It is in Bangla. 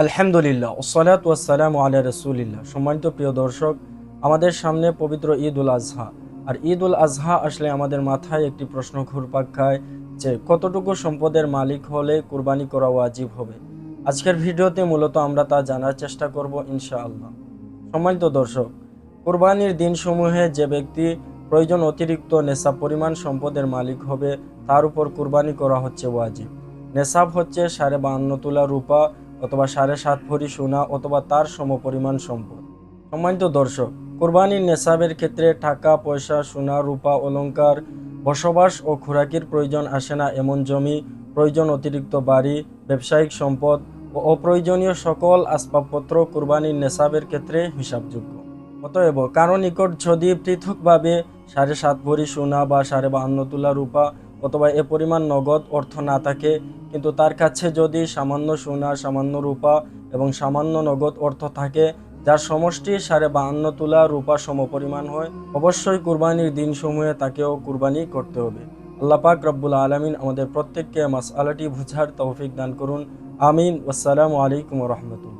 আলহামদুলিল্লাহ ওসসালাতু ওয়াসসালামু আলা রাসূলিল্লাহ। সম্মানিত প্রিয় দর্শক, আমাদের সামনে পবিত্র ঈদুল আজহা। আর ঈদুল আজহা আসলে আমাদের মাথায় একটি প্রশ্ন ঘুরপাক খায় যে কতটুকু সম্পদের মালিক হলে কুরবানি করা ওয়াজিব হবে। আজকের ভিডিওতে মূলত আমরা তা জানার চেষ্টা করব ইনশাআল্লাহ। সম্মানিত দর্শক, কুরবানির দিনসমূহে যে ব্যক্তি প্রয়োজন অতিরিক্ত নেশাব পরিমাণ সম্পদের মালিক হবে তার উপর কুরবানি করা হচ্ছে ওয়াজিব। নেশাব হচ্ছে 52.5 তোলা রূপা অথবা 7.5 ভরি সোনা অথবা তার সমপরিমাণ সম্পদ। সম্মানিত দর্শক, কুরবানির নেশাবের ক্ষেত্রে টাকা পয়সা, সোনা, রূপা, অলংকার, বসবাস ও খোরাকির প্রয়োজন আসে না এমন জমি, প্রয়োজন অতিরিক্ত বাড়ি, ব্যবসায়িক সম্পদ ও অপ্রয়োজনীয় সকল আসবাবপত্র কুরবানির নেশাবের ক্ষেত্রে হিসাবযোগ্য। অতএব কারো নিকট যদি পৃথকভাবে 7.5 ভরি সোনা বা 52.5 তোলা রূপা অথবা এ পরিমাণ নগদ অর্থ না থাকে, কিন্তু তার কাছে যদি সামান্য সোনা, সামান্য রূপা এবং সামান্য নগদ অর্থ থাকে, যার সমষ্টি 52.5 তোলা রূপা সমপরিমাণ হয়, অবশ্যই কুরবানির দিনসমূহে তাকেও কুরবানি করতে হবে। আল্লাহ পাক রব্বুল আলামিন আমাদের প্রত্যেককে মাসআলাটি বুঝার তৌফিক দান করুন। আমিন। আসসালামু আলাইকুম ওয়া রাহমাতুল্লাহ।